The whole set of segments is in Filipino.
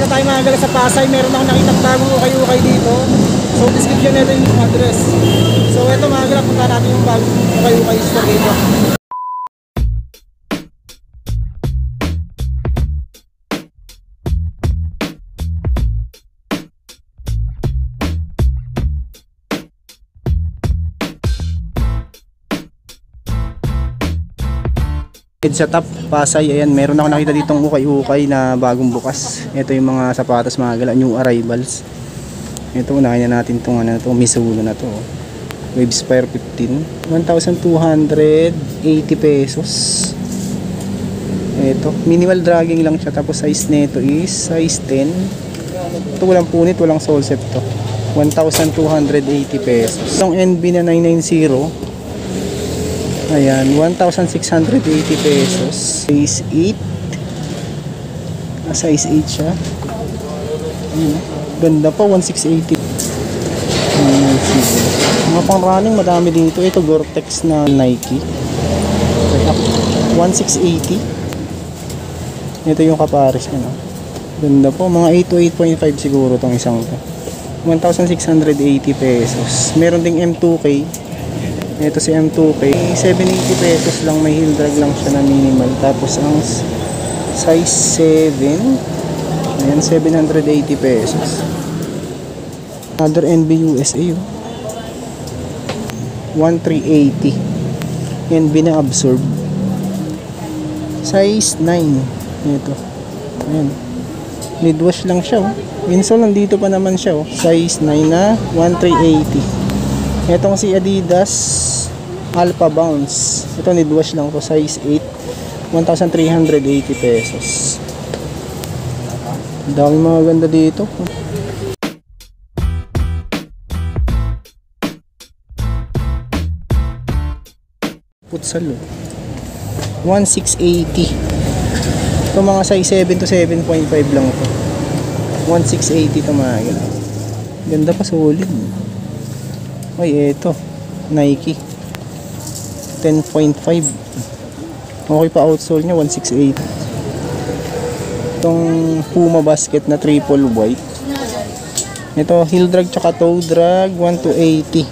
tayo mga gala sa Pasay. Meron akong nakitang bagong ukay-ukay dito. So description nito yung address. So ito mga gala, punta natin yung bagong ukay-ukay store dito. Sa top Pasay, ayan, meron ako nakita ditong ukay-ukay na bagong bukas. Ito yung mga sapatos mga gala, new arrivals. Ito, unahin na natin itong ano, Mizuno na to. Wavespire 15, 1,280 pesos. Ito, minimal dragging lang siya. Tapos size nito is size 10. Ito walang punit, walang sole set to. 1,280 pesos. Itong NB na 990, ayan, 1,680 pesos. Size 8. Size 8 siya. Ayan, ganda pa, 1,680. Mga pang running, madami dito. Ito, Gore-Tex na Nike. 1,680. Ito yung kapares ko, no? Ganda po, mga 8 to 8.5 siguro tong isang to. 1,680 pesos. Meron ding M2K. Ito si M2K, 780 pesos lang, may heel drag lang siya na minimal. Tapos ang size 7, ayan, 780 pesos. Other NB USA, 1,380. NB na absorb. Size 9. Ito. Ayan. Lid wash lang siya, oh. Insole nandito pa naman siya, oh. Size 9 na 1,380. Itong si Adidas Alpha Bounce, ito need wash lang to, size 8, 1,380 pesos. Dami mga ganda dito. Futsal, 1,680. Ito mga size 7 to 7.5 lang to. 1,680 to mga ganda. Ganda pa, solid. Ay, eto, Nike 10.5. Okay pa, outsole nya 168. Itong Puma basket na triple white. Ito, heel drag tsaka toe drag, 1,280.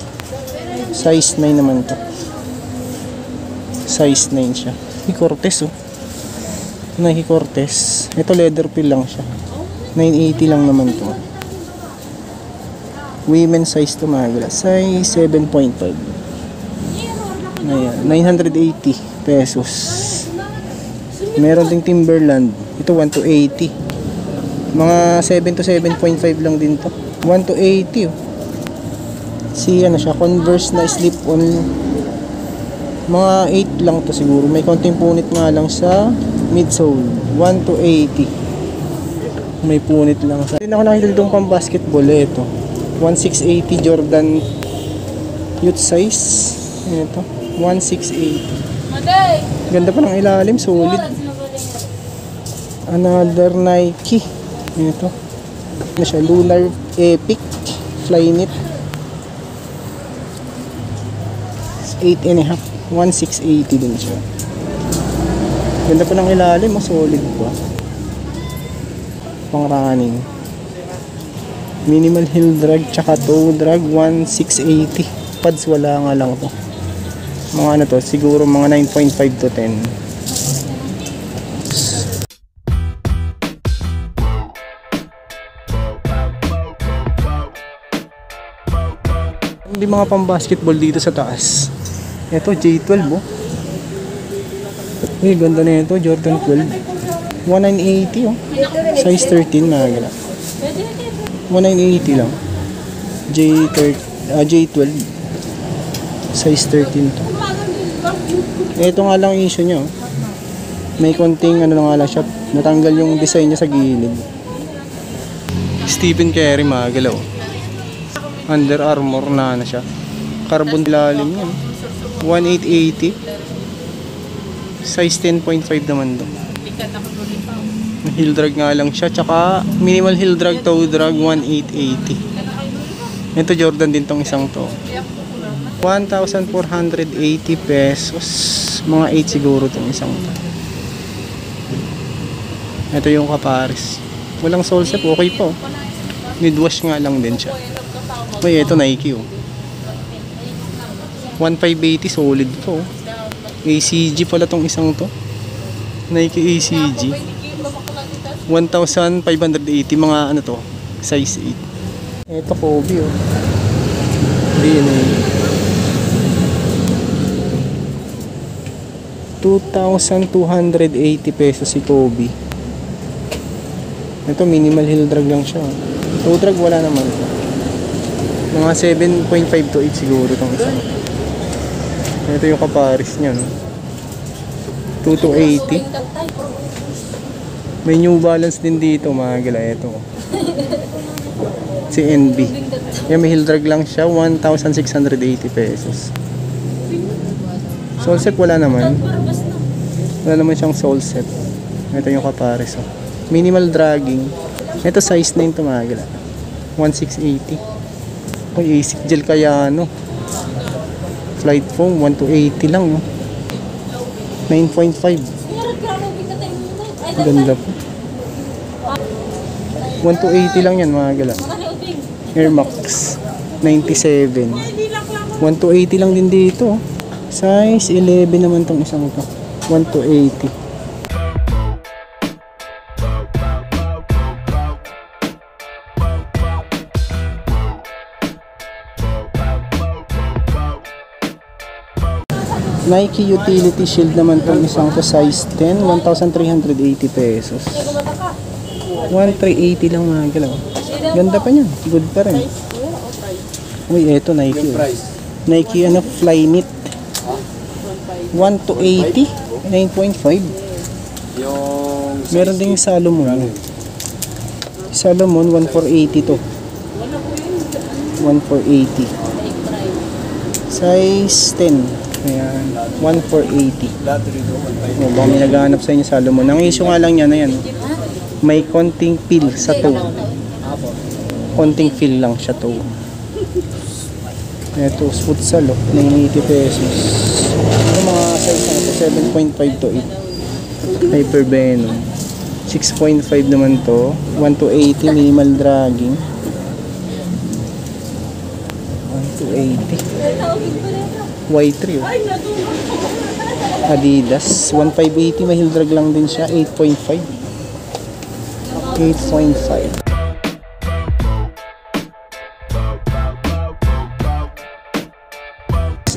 Size 9 naman to. Size 9 siya. Cortez, oh. Nike Cortez. Ito leather feel lang siya. 980 lang naman to. Women's size to mga gala. Size 7.5. Ayan, 980 pesos. Meron ding Timberland. Ito 1,280. Mga 7 to 7.5 lang din to. 1,280, oh. Si ano siya, Converse na slip-on. Mga 8 lang to siguro. May konting punit nga lang sa midsole. 1,280. May punit lang sa. Hindi ako nakita ditong pang basketball. Ito 1,680 Jordan youth size. Ito 1,680. Ganda pa ng ilalim, solid. Another Nike. Ito ano siya, Lunar Epic Flyknit 8.5, 1,680 din siya. Ganda pa ng ilalim, solid pa. Pang running. Minimal heel drag tsaka toe drag, 1,680. Pads wala nga lang to. Mga ano to, siguro mga 9.5 to 10. Hindi mga pang basketball dito sa taas. Ito J12, oh. Eh, ganda na ito, Jordan 12. 1,980, oh. Size 13 na gala. 1,980 lang. J12 size 13 to. Ito nga lang issue niya, oh. May konting ano nga lang siya, natanggal yung design niya sa gilid. Stephen Curry mga galaw. Under Armour na siya. Carbon lalim yan. 1,880. Size 10.5 naman to. Heel drag nga lang siya, tsaka minimal heel drag, toe drag, 1,880. Ito Jordan din tong isang to. 1,480 pesos. Mga 8 siguro tong isang to. Ito yung kapares. Walang sole set, okay po. Need wash nga lang din siya. Uy, ito Nike oh. 1580 solid po. ACG pala tong isang to. Nike ACG. 1,580 mga ano to, size 8. Ito Kobe oh. DNA. 2,280 pesos si Kobe. Ito minimal heel drag lang siya. Toe drag wala naman. Mga 7.5 to 8 siguro tong isa. Ito yung kaparis niya no. 2,280. May New Balance din dito mga gila. Ito. Si NB. Yan may heel drag lang siya. 1,680 pesos. Sole set wala naman. Wala naman siyang sole set. Ito yung kapares oh. Minimal dragging. Ito size 9 to mga gila. 1,680. Uy, ASIC gel kaya ano. Flight foam 1,280 lang no. 9.5. Ganda po. 1,280 lang yan mga gila. Air Max 97. 1,280 lang din dito. Size 11 naman tong isang ito. 1,280. Nike Utility Shield naman tong isang to, size 10, 1,380 pesos. 1,380 lang mga galaw. Ganda pa niyan, good pa rin. Uy, eto Nike. Nike ano, Flyknit. 1,280, 9.5. Meron ding Salomon. Salomon 1,480 to. 1,480. Size 10. Ayan, 1,480. Oh, baka may naghahanap sa inyo Salomon. Ang issue nga lang niya na yan. May konting feel sa toe. Konting feel lang siya toe. Ito, futsal oh, 980 pesos. Ito mga size na ito, 7.5 to 8. Hyper Venom. 6.5 naman to. 1,280 minimal dragging. 1,280. Y3 oh. Adidas 1,580, may heel drag lang din siya. 8.5. 8.5.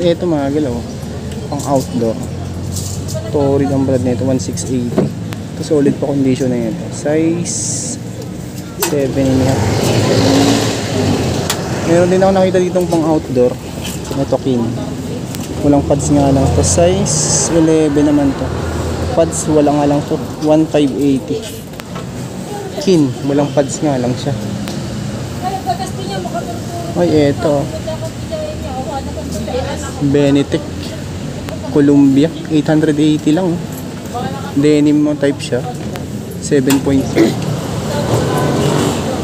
Ito mga galaw, pang outdoor. Torrid ang brand nito, 1,680. Ito solid pa condition na ito. Size 7.5. Meron din ako nakita ditong pang outdoor. Ito King. Walang pads nga lang to. Size 11 naman to. Pads wala nga lang to. 1,580. Kin. Walang pads nga lang siya. Ay, eto. Benetech. Columbia. 880 lang. Denim mo type siya. 7.5.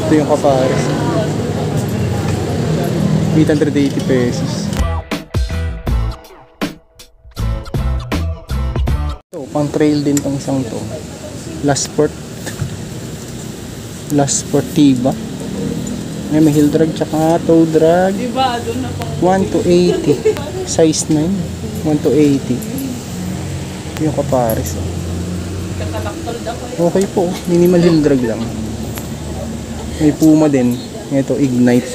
Ito yung kapares. 880 pesos. Pang trail din tong isang to. Last Sportiva. May heel drag tsaka toe drag. 1,280. Size 9. 1,280. Yung kapares. Okay po. Minimal heel drag lang. May Puma din. Ito Ignite.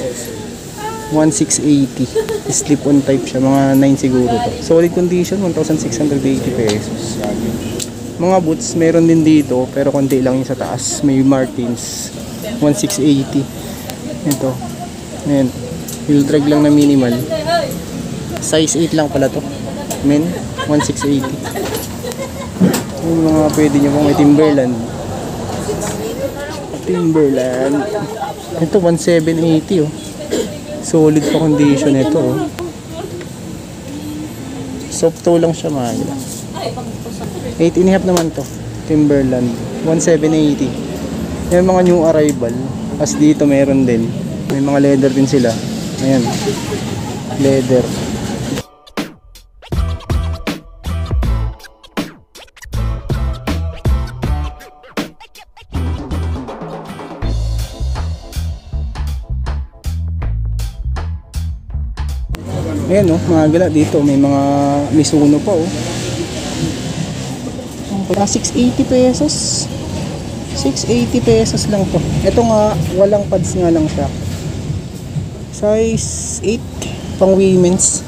1,680. Slip-on type siya. Mga 9 siguro to. Solid condition. 1,680 pesos. Mga boots. Meron din dito. Pero konti lang yung sa taas. May Martins. 1,680. Ito. Ayan. Heel drag lang na minimal. Size 8 lang pala to. Men. 1,680. Yung mga pwede nyo pong may Timberland. Ito 1,780 oh. Solid pa condition ito oh. Soft toe lang siya mga gila. 8.5 naman to. Timberland 1,780. Yan mga new arrival. As dito meron din. May mga leather din sila. Ayan. Leather. Ayan mga gala dito. May mga Mizuno pa Pagka 680 pesos. 680 pesos lang to. Ito nga, walang pads nga lang siya. Size 8 pang women's.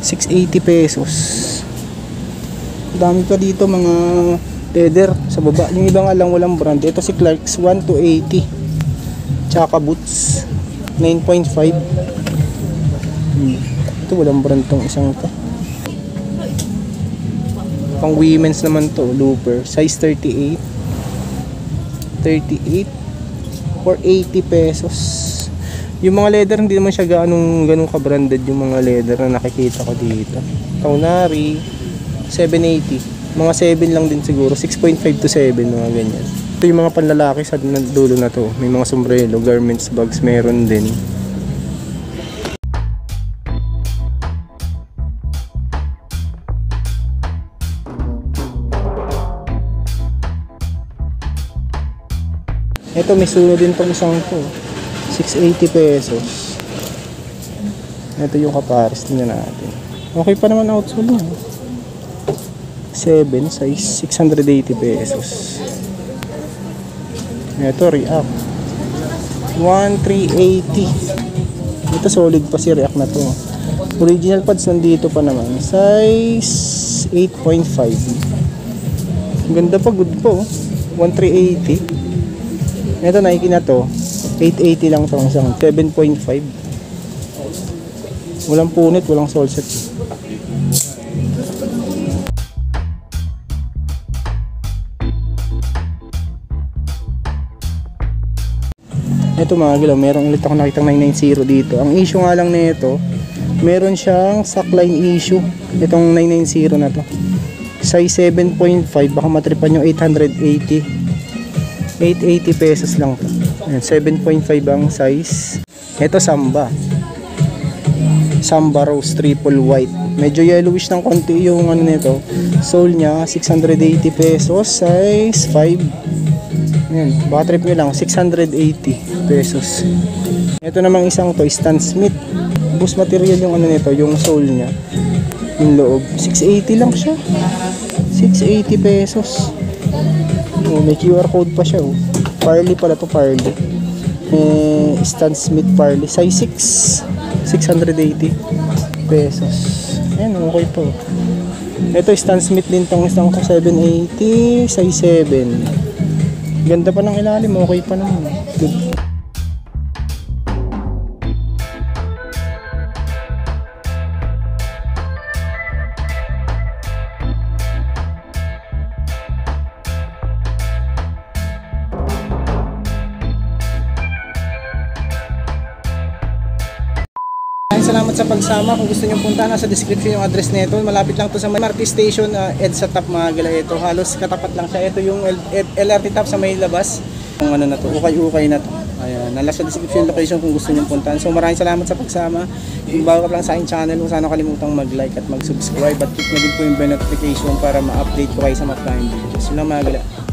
680 pesos. Dami pa dito mga leather sa baba. Yung ibang alang walang brand. Ito si Clarks 1 to 80. Tsaka boots 9.5. Ito walang brand tong isang to. Pang women's naman to, looper. Size 38 for 80 pesos. Yung mga leather hindi naman siya ganong ka-branded yung mga leather na nakikita ko dito. Kaunari 780. Mga 7 lang din siguro, 6.5 to 7 mga ganyan. Ito yung mga panlalaki sa dulo na to. May mga sombrero, garments, bags meron din. Ito Mizuno din tong isang to. 680 pesos. Ito yung kapares, tingnan natin. Okay pa naman outsole niya. 7 size 680 pesos. Ito React 1380. Ito solid pa si React na to. Original pads nandito pa naman. Size 8.5. Ganda pa, good po. 1380. Ito Nike na to 880 lang to, isang 7.5. Walang punit, walang sole set. Ito mga gilaw, meron ulit ako nakitang 990 dito. Ang issue nga lang nito, meron siyang sackline issue. Itong 990 na to. Size 7.5, baka matripan yung 880 pesos lang to. 7.5 ang size. Ito Samba Rose triple white. Medyo yellowish ng konti yung ano nito. Sole nya 680 pesos, size 5. Ayan, baka trip nyo lang 680 pesos. Ito namang isang to, Stan Smith. Boost material yung ano nito, yung sole nya. Yung loob 680 lang siya. 680 pesos. May QR code pa siya. Parley pala to, Parley. Stan Smith Parley. Size 6. 680 pesos. Ayan, okay po. Ito, Stan Smith din tong isang 780. Size 7. Ganda pa ng ilalim. Okay pa naman. Good. Salamat sa pagsama. Kung gusto nyo punta, nasa description yung address nito. Malapit lang to sa MRT station, EDSA top mga gala ito. Halos katapat lang siya. Ito yung LRT top sa may labas. Kung ano na to, ukay-ukay na to. Ayan, nasa description location kung gusto nyo puntahan. So maraming salamat sa pagsama. Kung bago ka lang sa aking channel, kung sana kalimutang mag-like at mag-subscribe at click na din po yung bell notification para ma-update ko kayo sa mga videos. Yun lang mga gala.